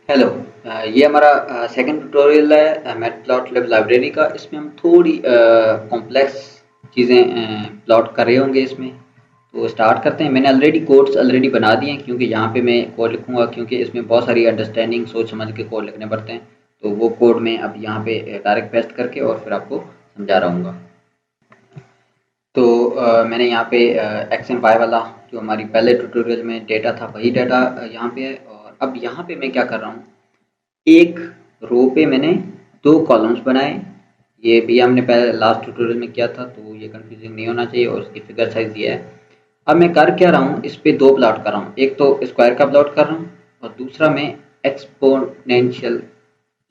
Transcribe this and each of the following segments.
Hello. ये हमारा second tutorial है मैटप्लॉटलिब लाइब्रेरी का। इसमें हम थोड़ी कॉम्प्लेक्स चीज़ें प्लॉट कर रहे होंगे इसमें। तो स्टार्ट करते हैं। मैंने कोड्स ऑलरेडी बना दिए हैं क्योंकि यहाँ पे मैं कोड लिखूँगा, क्योंकि इसमें बहुत सारी अंडरस्टैंडिंग सोच समझ के कोड लिखने पड़ते हैं। तो वो कोड मैं अब यहाँ पे डायरेक्ट पेस्ट करके और फिर आपको समझा रहा हूँ। तो मैंने यहाँ पे एक्स एंड वाई वाला जो हमारी पहले ट्यूटोरियल में डेटा था वही डाटा यहाँ पे है। और अब यहाँ पे मैं क्या कर रहा हूँ, एक रो पे मैंने 2 कॉलम्स बनाए। ये भी हमने पहले लास्ट ट्यूटोरियल में किया था, तो ये कन्फ्यूजिंग नहीं होना चाहिए। और उसकी फिगर साइज़ ये है। अब मैं कर क्या रहा हूँ, इस पे 2 प्लॉट कर रहा हूँ। एक तो स्क्वायर का प्लॉट कर रहा हूँ और दूसरा मैं एक्सपोनेंशियल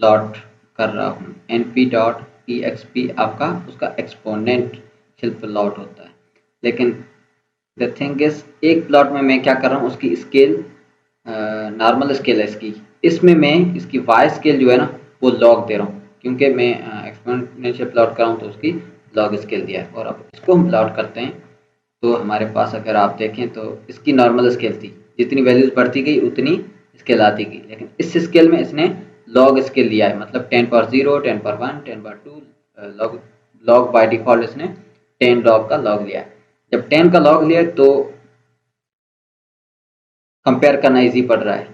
प्लॉट कर रहा हूँ। np डॉट exp आपका उसका एक्सपोनेंशियल प्लॉट होता है। लेकिन द थिंग इज़, एक प्लॉट में मैं क्या कर रहा हूँ, उसकी स्केल नॉर्मल स्केल है इसकी। इसमें मैं इसकी वाई स्केल जो है ना वो लॉग दे रहा हूँ, क्योंकि मैं एक्सपोनेंशियल प्लॉट कर रहा हूँ तो उसकी लॉग स्केल दिया है। और अब इसको हम प्लॉट करते हैं तो हमारे पास अगर आप देखें तो इसकी नॉर्मल स्केल थी, जितनी वैल्यूज बढ़ती गई उतनी स्केल आती गई। लेकिन इस स्केल में इसने लॉग स्केल लिया है, मतलब 10 power 0, 10 power 1, 10 power 2 log. Log by default इसने 10 लॉग का लॉग लिया है। जब 10 का लॉग लिया तो कंपेयर करना इजी पड़ रहा है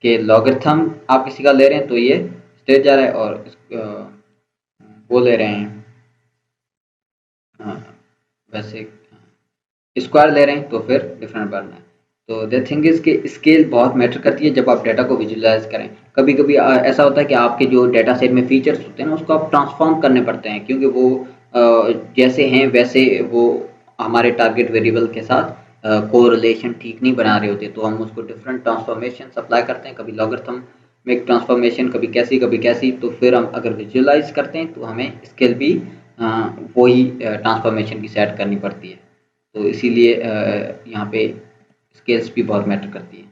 कि लॉगरिथम आप किसी का ले रहे हैं तो ये स्ट्रेट जा रहा है, और वो ले रहे हैं वैसे स्क्वायर ले रहे हैं तो फिर डिफरेंट बढ़ना है। तो द थिंग इज़ कि स्केल बहुत मैटर करती है जब आप डाटा को विजुअलाइज करें। कभी कभी ऐसा होता है कि आपके जो डाटा सेट में फीचर्स होते हैं ना उसको आप ट्रांसफॉर्म करने पड़ते हैं, क्योंकि वो जैसे हैं वैसे वो हमारे टारगेट वेरिएबल के साथ कोरिलेशन ठीक नहीं बना रहे होते। तो हम उसको डिफरेंट ट्रांसफॉर्मेशन अप्लाई करते हैं, कभी लॉगरिथम में एक ट्रांसफॉर्मेशन, कभी कैसी। तो फिर हम अगर विजुअलाइज करते हैं तो हमें स्केल भी वही ट्रांसफॉर्मेशन की सेट करनी पड़ती है। तो इसीलिए यहाँ पे स्केल्स भी बहुत मैटर करती है।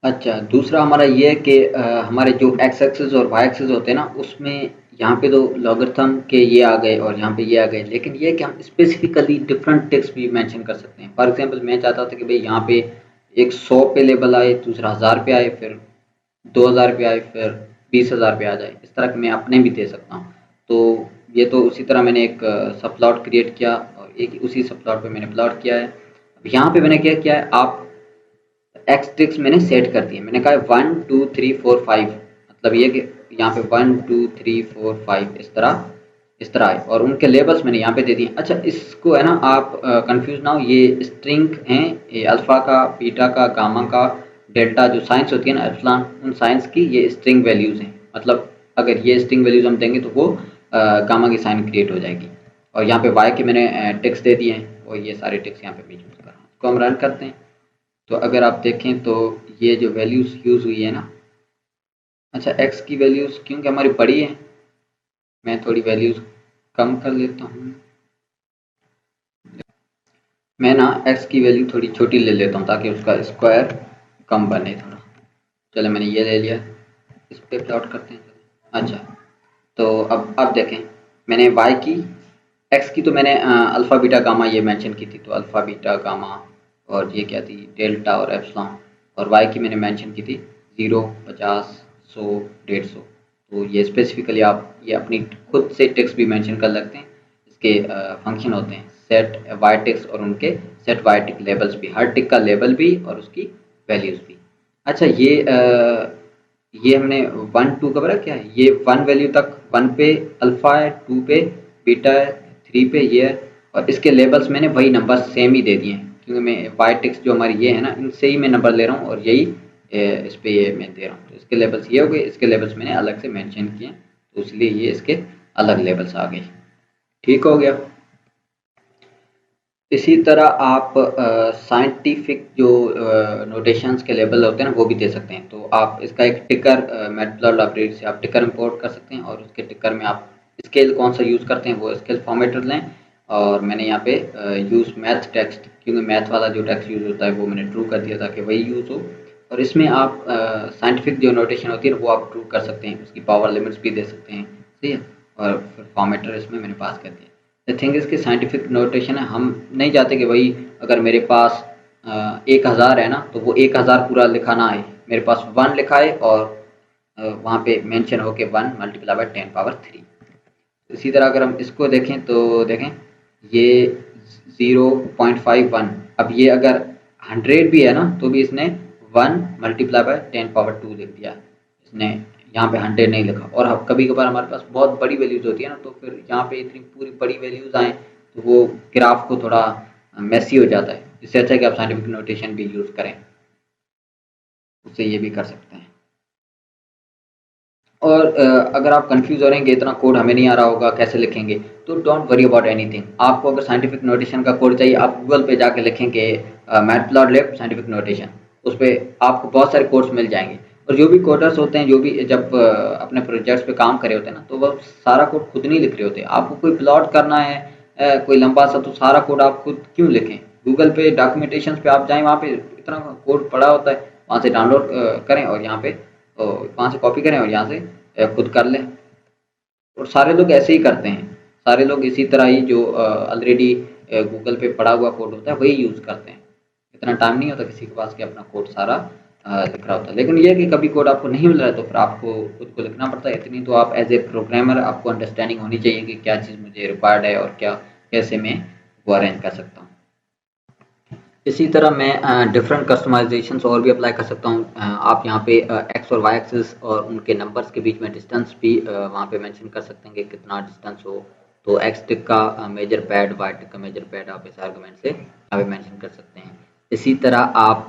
अच्छा, दूसरा हमारा ये है कि हमारे जो एक्स एक्सिस और वाई एक्सिस होते हैं ना उसमें यहाँ पे तो लॉगरिथम के ये आ गए और यहाँ पे ये आ गए। लेकिन ये है कि हम स्पेसिफिकली डिफरेंट टेक्स्ट भी मेंशन कर सकते हैं। फॉर एग्जांपल मैं चाहता था कि भाई यहाँ पे एक 100 पे लेबल आए, दूसरा 1000 पे आए, फिर 2000 पे आए, फिर 20,000 पे आ जाए। इस तरह के मैं अपने भी दे सकता हूँ। तो ये तो उसी तरह मैंने एक सब प्लॉट क्रिएट किया और एक उसी सब प्लॉट पे मैंने प्लॉट किया है। अब यहाँ पे मैंने क्या किया है, आप एक्स ट्रिक्स मैंने सेट कर दिए। मैंने कहा है 1 2 3 4 5, मतलब ये कि यहाँ पे 1 2 3 4 5 इस तरह है। और उनके लेबल्स मैंने यहाँ पे दे दिए। अच्छा, इसको है ना आप कंफ्यूज ना हो, ये स्ट्रिंग हैं, ये अल्फ़ा का, बीटा का, गामा का, डेल्टा जो साइंस होती है ना एप्सिलॉन, उन साइंस की ये स्ट्रिंग वैल्यूज़ हैं। मतलब अगर ये स्ट्रिंग वैल्यूज़ हम देंगे तो वो गामा की साइन क्रिएट हो जाएगी। और यहाँ पे वाई के मैंने टेक्स्ट दे दिए हैं और ये सारे टेक्स्ट यहाँ पे मैं यूज़ कर रहा हूँ। इसको हम रन करते हैं तो अगर आप देखें तो ये जो वैल्यूज़ यूज़ हुई है ना। अच्छा, एक्स की वैल्यूज़ क्योंकि हमारी बड़ी है, मैं थोड़ी वैल्यूज़ कम कर लेता हूँ। मैं ना एक्स की वैल्यू थोड़ी छोटी ले लेता हूँ ताकि उसका स्क्वायर कम बने थोड़ा। चलो मैंने ये ले लिया, इस पे प्लॉट करते हैं। अच्छा, तो अब देखें, मैंने वाई की, एक्स की तो मैंने अल्फ़ा बीटा गामा ये मेंशन की थी। तो अल्फ़ा बीटा गामा और ये क्या थी, डेल्टा और एप्सिलॉन। और वाई की मैंने मेंशन की थी 0 50 100 150। तो ये स्पेसिफिकली आप ये अपनी खुद से टेक्स्ट भी मेंशन कर सकते हैं। इसके फंक्शन होते हैं सेट वाई टेक्स्ट और उनके सेट वाई टिक लेबल्स भी, हर टिक का लेबल भी और उसकी वैल्यूज़ भी। अच्छा, ये हमने 1 2 का बड़ा क्या है, ये 1 वैल्यू तक 1 पे अल्फ़ा है, 2 पे बीटा है, 3 पे ये है। और इसके लेबल्स मैंने वही नंबर सेम ही दे दिए हैं, क्योंकि मैं वाई टेक्स्ट जो हमारी ये है ना इनसे ही मैं नंबर ले रहा हूँ और यही इस पे ये मैं दे रहा हूँ। तो इसके लेबल्स ये हो गए, इसके लेबल्स मैंने अलग से मेंशन किए हैं, तो इसलिए ये इसके अलग लेबल्स आ गए। ठीक हो गया। इसी तरह आप साइंटिफिक जो नोटेशंस के लेबल होते हैं ना वो भी दे सकते हैं। तो आप इसका एक टिकर मैटप्लॉट लाइब्रेरी से आप टिकर इंपोर्ट कर सकते हैं और उसके टिकर में आप स्केल कौन सा यूज़ करते हैं वो स्केल फॉर्मेटर लें। और मैंने यहाँ पे यूज़ मैथ टेक्स्ट, क्योंकि मैथ वाला जो टेक्स्ट यूज़ होता है वो मैंने ट्रू कर दिया ताकि वही यूज़ हो। और इसमें आप साइंटिफिक जो नोटेशन होती है वो आप ट्रू कर सकते हैं, उसकी पावर लिमिट्स भी दे सकते हैं। सही है। और फिर फॉर्मेटर इसमें मैंने पास कर दिया। द थिंग इज़ कि साइंटिफिक नोटेशन है, हम नहीं चाहते कि भाई अगर मेरे पास 1000 है ना तो वो 1000 पूरा लिखा ना आए। मेरे पास 1 लिखा है और वहाँ पे मेंशन हो के 1 मल्टीप्लाई बाय 10 पावर 3। इसी तरह अगर हम इसको देखें तो देखें ये 0.51, अब ये अगर 100 भी है ना तो भी इसने 1 मल्टीप्लाई बाय 10 पावर 2 लिख दिया, इसने यहाँ पे 100 नहीं लिखा। और अब कभी कभार हमारे पास बहुत बड़ी वैल्यूज होती है ना, तो फिर यहाँ पे इतनी पूरी बड़ी वैल्यूज आए तो वो ग्राफ को थोड़ा मेसी हो जाता है। इससे अच्छा है कि आप साइंटिफिक नोटेशन भी यूज़ करें, उससे ये भी कर सकते हैं। और अगर आप कंफ्यूज हो रहे हैं कि इतना कोड हमें नहीं आ रहा होगा कैसे लिखेंगे, तो डोंट वरी अबाउट एनीथिंग। आपको अगर साइंटिफिक नोटेशन का कोड चाहिए, आप गूगल पे जाके लिखेंगे मैटप्लॉटलिब साइंटिफिक नोटेशन, उस पे आपको बहुत सारे कोड्स मिल जाएंगे। और जो भी कोडर्स होते हैं, जो भी जब अपने प्रोजेक्ट्स पे काम कर रहे होते हैं ना, तो वो सारा कोड खुद नहीं लिख रहे होते। आपको कोई प्लॉट करना है कोई लंबा सा, तो सारा कोड आप खुद क्यों लिखें? गूगल पे डॉक्यूमेंटेशन पे आप जाएँ, वहाँ पे इतना कोड पड़ा होता है, वहाँ से डाउनलोड करें और यहाँ पे वहाँ से कॉपी करें और यहाँ से खुद कर लें। और सारे लोग ऐसे ही करते हैं, सारे लोग इसी तरह ही जो ऑलरेडी गूगल पे पड़ा हुआ कोड होता है वही यूज़ करते हैं। इतना टाइम नहीं होता किसी के पास कि अपना कोड सारा लिख रहा होता है। लेकिन ये है कि कभी कोड आपको नहीं मिल रहा है तो फिर आपको खुद को लिखना पड़ता है। इतनी तो आप एज ए प्रोग्रामर आपको अंडरस्टैंडिंग होनी चाहिए कि क्या चीज़ मुझे रिक्वायर्ड है और क्या कैसे मैं वो अरेंज कर सकता हूँ। इसी तरह मैं डिफरेंट कस्टमाइजेशंस और भी अप्लाई कर सकता हूँ। आप यहाँ पे एक्स और वाई एक्सिस और उनके नंबर्स के बीच में डिस्टेंस भी वहाँ पे मेंशन कर सकते हैं कि कितना डिस्टेंस हो। तो एक्स टिक का मेजर पैड, वाई टिक का मेजर पैड आप इस आर्गुमेंट से यहाँ पे मेंशन कर सकते हैं। इसी तरह आप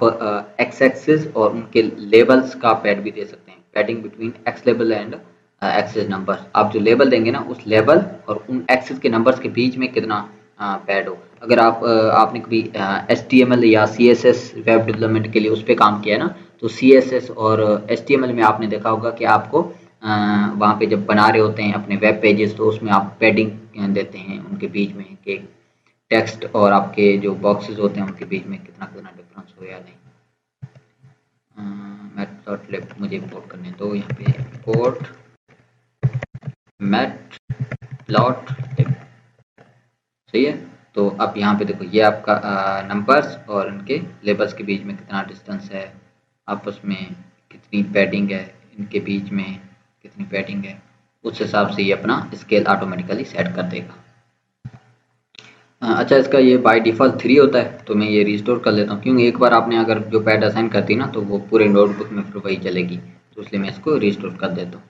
एक्स एक्सिस और उनके लेबल्स का पैड भी दे सकते हैं, padding between x label and axis number. आप जो लेबल देंगे ना, उस लेबल और उन एक्सिस के नंबर्स के बीच में कितना पैड हो। अगर आपने कभी HTML या CSS वेब डेवलपमेंट के लिए उस पर काम किया है ना, तो CSS और HTML में आपने देखा होगा कि आपको वहाँ पे जब बना रहे होते हैं अपने वेब पेजेस, तो उसमें आप पैडिंग देते हैं उनके बीच में कि टेक्स्ट और आपके जो बॉक्सेस होते हैं उनके बीच में कितना कितना डिफरेंस हो या नहीं। मैटप्लॉटलिब मुझे इंपोर्ट करने दो, यहाँ पे इंपोर्ट मैटप्लॉटलिब, सही है। तो अब यहाँ पे देखो ये आपका नंबर्स और इनके लेबल्स के बीच में कितना डिस्टेंस है, आपस में कितनी पैडिंग है, इनके बीच में कितनी पैडिंग है, उस हिसाब से ये अपना स्केल ऑटोमेटिकली सेट कर देगा। अच्छा, इसका ये बाय डिफ़ॉल्ट 3 होता है, तो मैं ये रिस्टोर कर लेता हूँ, क्योंकि एक बार आपने अगर जो पैड असाइन कर दी ना, तो वो पूरे नोटबुक में फिर वही चलेगी, तो इसलिए मैं इसको रिस्टोर कर देता हूँ।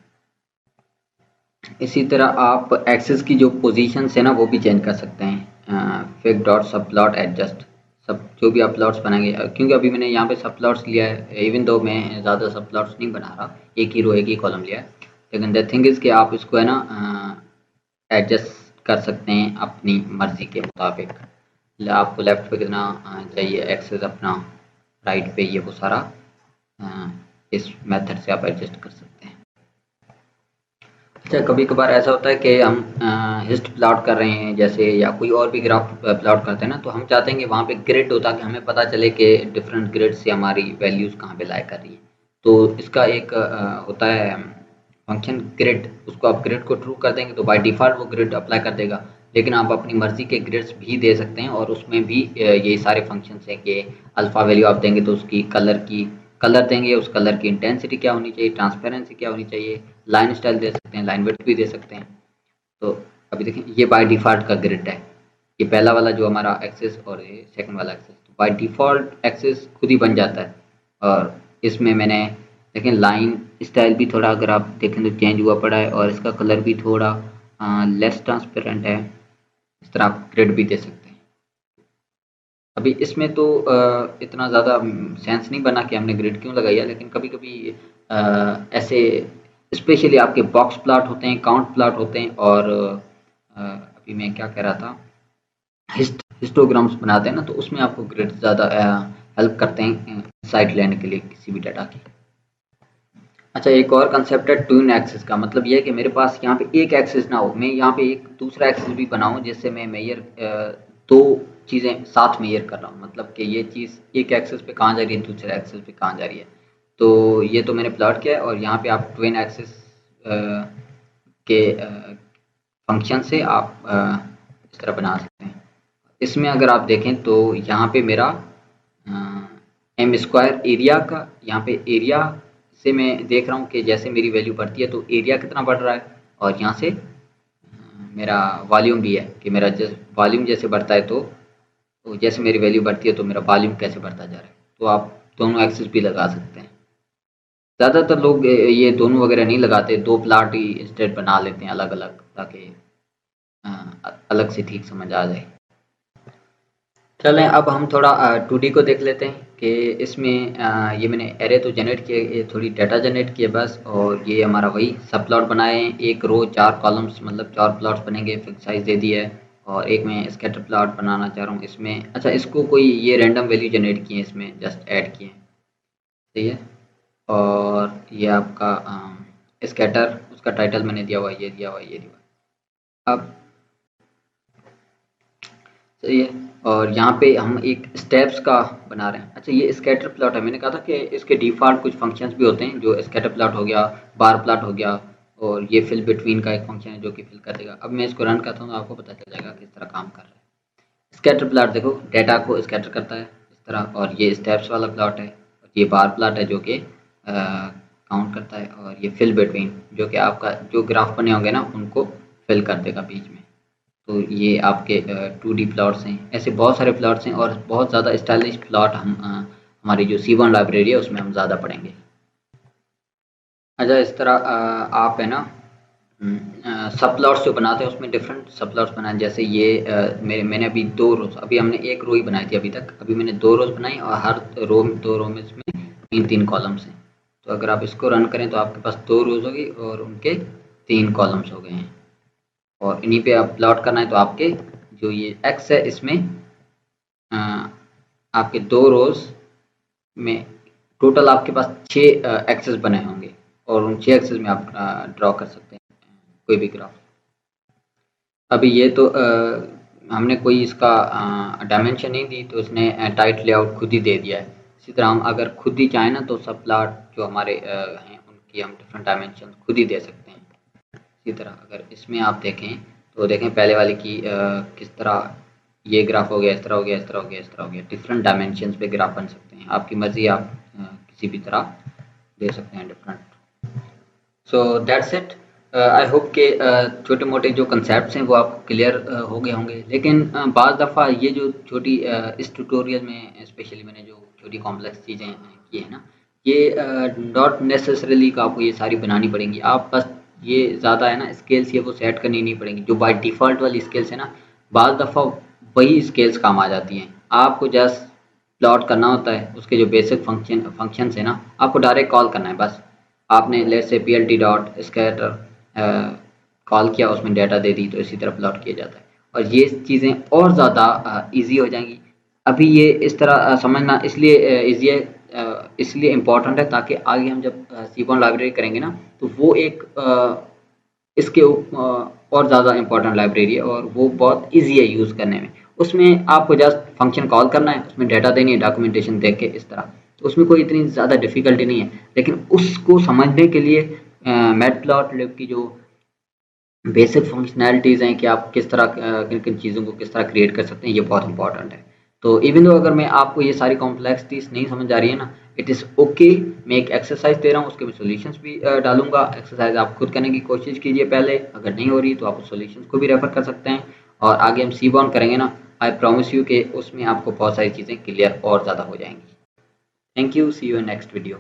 इसी तरह आप एक्सेस की जो पोजीशंस है ना, वो भी चेंज कर सकते हैं। फिग डॉट सब प्लॉट एडजस्ट, सब जो भी आप प्लॉट्स बनाएंगे, क्योंकि अभी मैंने यहाँ पे सब प्लॉट्स लिया है, इवन दो मैं ज़्यादा सब प्लॉट्स नहीं बना रहा, एक ही रो एक ही कॉलम लिया है। लेकिन द थिंग इज़ कि आप इसको है ना एडजस्ट कर सकते हैं अपनी मर्ज़ी के मुताबिक। आपको लेफ़्ट पे कितना चाहिए एक्सेस अपना, राइट पे ये वो सारा इस मेथड से आप एडजस्ट कर सकते हैं। अच्छा, कभी कभार ऐसा होता है कि हम हिस्ट प्लॉट कर रहे हैं जैसे, या कोई और भी ग्राफ प्लॉट करते हैं ना, तो हम चाहते हैं कि वहाँ पे ग्रिड हो ताकि हमें पता चले कि डिफरेंट ग्रिड से हमारी वैल्यूज़ कहाँ पे लाई कर रही है। तो इसका एक होता है फंक्शन ग्रिड, उसको आप ग्रिड को ट्रू कर देंगे तो बाय डिफ़ॉल्ट वो ग्रिड अप्लाई कर देगा। लेकिन आप अपनी मर्ज़ी के ग्रिड्स भी दे सकते हैं और उसमें भी यही सारे फंक्शंस हैं कि अल्फ़ा वैल्यू आप देंगे तो उसकी कलर देंगे, उस कलर की इंटेंसिटी क्या होनी चाहिए, ट्रांसपेरेंसी क्या होनी चाहिए, लाइन स्टाइल दे सकते हैं, लाइन विड्थ भी दे सकते हैं। तो अभी देखें ये बाय डिफ़ॉल्ट का ग्रिड है, ये पहला वाला जो हमारा एक्सेस और ये सेकंड वाला एक्सेस, तो बाय डिफ़ॉल्ट एक्सेस खुद ही बन जाता है। और इसमें मैंने देखें लाइन स्टाइल भी थोड़ा अगर आप देखें तो चेंज हुआ पड़ा है, और इसका कलर भी थोड़ा लेस ट्रांसपेरेंट है। इस तरह आप ग्रिड भी दे सकते हैं। अभी इसमें तो इतना ज़्यादा सेंस नहीं बना कि हमने ग्रिड क्यों लगाई है, लेकिन कभी कभी ऐसे स्पेशली आपके बॉक्स प्लॉट होते हैं, काउंट प्लॉट होते हैं, और अभी मैं क्या कह रहा था, हिस्टोग्राम्स बनाते हैं ना, तो उसमें आपको ग्रिड ज़्यादा हेल्प करते हैं साइट लेने के लिए किसी भी डाटा की। अच्छा, एक और कंसेप्ट है ट्विन एक्सिस का, मतलब ये है कि मेरे पास यहाँ पे एक एक्सिस ना हो, मैं यहाँ पे एक दूसरा एक्सिस भी बनाऊँ जिससे मैं मेजर दो चीज़ें साथ मेजर कर रहा हूँ, मतलब कि ये चीज़ एक एक्सिस पे कहाँ जा रही है, दूसरे एक्सिस पे कहाँ जा रही है। तो ये तो मैंने प्लॉट किया है, और यहाँ पे आप ट्विन एक्सिस के फंक्शन से आप इस तरह बना सकते हैं। इसमें अगर आप देखें तो यहाँ पे मेरा एम स्क्वायर एरिया का यहाँ पे एरिया से मैं देख रहा हूँ कि जैसे मेरी वैल्यू बढ़ती है तो एरिया कितना बढ़ रहा है, और यहाँ से मेरा वॉल्यूम भी है कि मेरा वॉल्यूम जैसे बढ़ता है तो जैसे मेरी वैल्यू बढ़ती है तो मेरा वॉल्यूम कैसे बढ़ता जा रहा है। तो आप दोनों एक्सिस भी लगा सकते हैं। ज़्यादातर लोग ये दोनों वगैरह नहीं लगाते, 2 प्लॉट ही इंस्टेड बना लेते हैं अलग-अलग, ताकि अलग से ठीक समझ आ जाए। चलें अब हम थोड़ा 2D को देख लेते हैं कि इसमें ये मैंने एरे तो जनरेट किए, ये थोड़ी डाटा जनरेट किए बस, और ये हमारा वही सब प्लॉट बनाए हैं, एक रो 4 कॉलम्स मतलब 4 प्लॉट्स बनेंगे, फिक्स साइज़ दे दिया है। और एक मैं स्कैटर प्लॉट बनाना चाह रहा हूँ इसमें। अच्छा, इसको कोई ये रैंडम वैल्यू जनरेट किए हैं, इसमें जस्ट ऐड किए हैं, सही है। और ये आपका स्कैटर, उसका टाइटल मैंने दिया हुआ है, ये दिया हुआ है, ये दिया हुआ है। अब सही है। और यहाँ पे हम एक स्टेप्स का बना रहे हैं। अच्छा, ये स्कैटर प्लॉट है, मैंने कहा था कि इसके डिफ़ॉल्ट कुछ फंक्शंस भी होते हैं, जो स्कैटर प्लॉट हो गया, बार प्लॉट हो गया, और ये फिल बिटवीन का एक फंक्शन है जो कि फिल कर देगा। अब मैं इसको रन करता हूँ तो आपको पता चल जाएगा किस तरह काम कर रहा है। स्कैटर प्लॉट देखो, डेटा को स्कैटर करता है इस तरह, और ये स्टेप्स वाला प्लॉट है, और ये बार प्लॉट है जो कि काउंट करता है, और ये फिल बिटवीन जो कि आपका जो ग्राफ बने होंगे ना उनको फिल कर देगा बीच में। तो ये आपके 2D प्लॉट्स हैं। ऐसे बहुत सारे प्लॉट्स हैं, और बहुत ज़्यादा स्टाइलिश प्लॉट हम हमारी जो C1 लाइब्रेरी है उसमें हम ज़्यादा पढ़ेंगे। अच्छा, इस तरह आप है ना सब प्लॉट्स जो बनाते हैं उसमें डिफरेंट सब प्लॉट्स बनाए, जैसे ये मैंने अभी 2 रोज़, अभी हमने 1 रो ही बनाई थी अभी तक, अभी मैंने 2 रोज़ बनाई, और हर रो 2 रो में इसमें 3-3 कॉलम्स हैं। तो अगर आप इसको रन करें तो आपके पास 2 रोज़ होगी और उनके 3 कॉलम्स हो गए हैं। और इन्हीं पे आप प्लॉट करना है तो आपके जो ये एक्स है इसमें अ, आपके 2 रोज़ में टोटल आपके पास 6 एक्सेस बने होंगे, और उन 6 एक्सेस में आप ड्रॉ कर सकते हैं कोई भी ग्राफ। अभी ये तो हमने कोई इसका डायमेंशन नहीं दी, तो उसने टाइट लेआउट खुद ही दे दिया है। इसी तरह हम अगर खुद ही चाहें ना तो सब प्लॉट जो हमारे हैं उनकी हम डिफरेंट डायमेंशन खुद ही दे सकते हैं। इसी तरह अगर इसमें आप देखें तो देखें पहले वाले की किस तरह ये ग्राफ हो गया, इस तरह हो गया, इस तरह हो गया, इस तरह हो गया। डिफरेंट डायमेंशंस पे ग्राफ बन सकते हैं, आपकी मर्ज़ी, आप किसी भी तरह दे सकते हैं different. So that's it. I hope के छोटे मोटे जो कंसेप्ट हैं वो आपको क्लियर हो गए होंगे, लेकिन बाज़ दफ़ा ये जो छोटी इस ट्यूटोरियल में स्पेशली मैंने जो छोटी कॉम्प्लेक्स चीज़ें की है ना, ये नॉट नेसेसरीली का आपको ये सारी बनानी पड़ेंगी। आप बस ये ज़्यादा है ना स्केल्स ये वो सेट करनी नहीं पड़ेंगी, जो बाय डिफ़ॉल्ट वाली स्केल्स है ना, बाज़ दफ़ा वही स्केल्स काम आ जाती हैं। आपको जस्ट प्लॉट करना होता है, उसके जो बेसिक फंक्शंस है ना आपको डायरेक्ट कॉल करना है बस। आपने let's say plt dot scatter call किया, उसमें डाटा दे दी, तो इसी तरह प्लॉट किया जाता है, और ये चीज़ें और ज़्यादा ईजी हो जाएंगी। अभी ये इस तरह समझना इसलिए ईजी है, इसलिए इम्पोर्टेंट है ताकि आगे हम जब C1 लाइब्रेरी करेंगे ना तो वो एक इसके और ज़्यादा इम्पोर्टेंट लाइब्रेरी है, और वो बहुत ईजी है यूज़ करने में। उसमें आपको जस्ट फंक्शन कॉल करना है, उसमें डाटा देनी है, डॉक्यूमेंटेशन देख के इस तरह, तो उसमें कोई इतनी ज़्यादा डिफ़िकल्टी नहीं है। लेकिन उसको समझने के लिए मैटप्लॉटलिब की जो बेसिक फंक्शनैलिटीज़ हैं कि आप किस तरह किन-किन चीज़ों को किस तरह क्रिएट कर सकते हैं, ये बहुत इंपॉर्टेंट है। तो इवन दो अगर मैं आपको ये सारी कॉम्प्लेक्सिटीज़ नहीं समझ आ रही है ना, इट इज़ ओके। मैं एक एक्सरसाइज़ दे रहा हूँ, उसके मैं सॉल्यूशंस भी डालूँगा। एक्सरसाइज़ आप खुद करने की कोशिश कीजिए पहले, अगर नहीं हो रही तो आप उस सॉल्यूशंस को भी रेफ़र कर सकते हैं। और आगे हम C1 करेंगे ना, आई प्रॉमिस यू कि उसमें आपको बहुत सारी चीज़ें क्लियर और ज़्यादा हो जाएँगी। Thank you, see you in next video.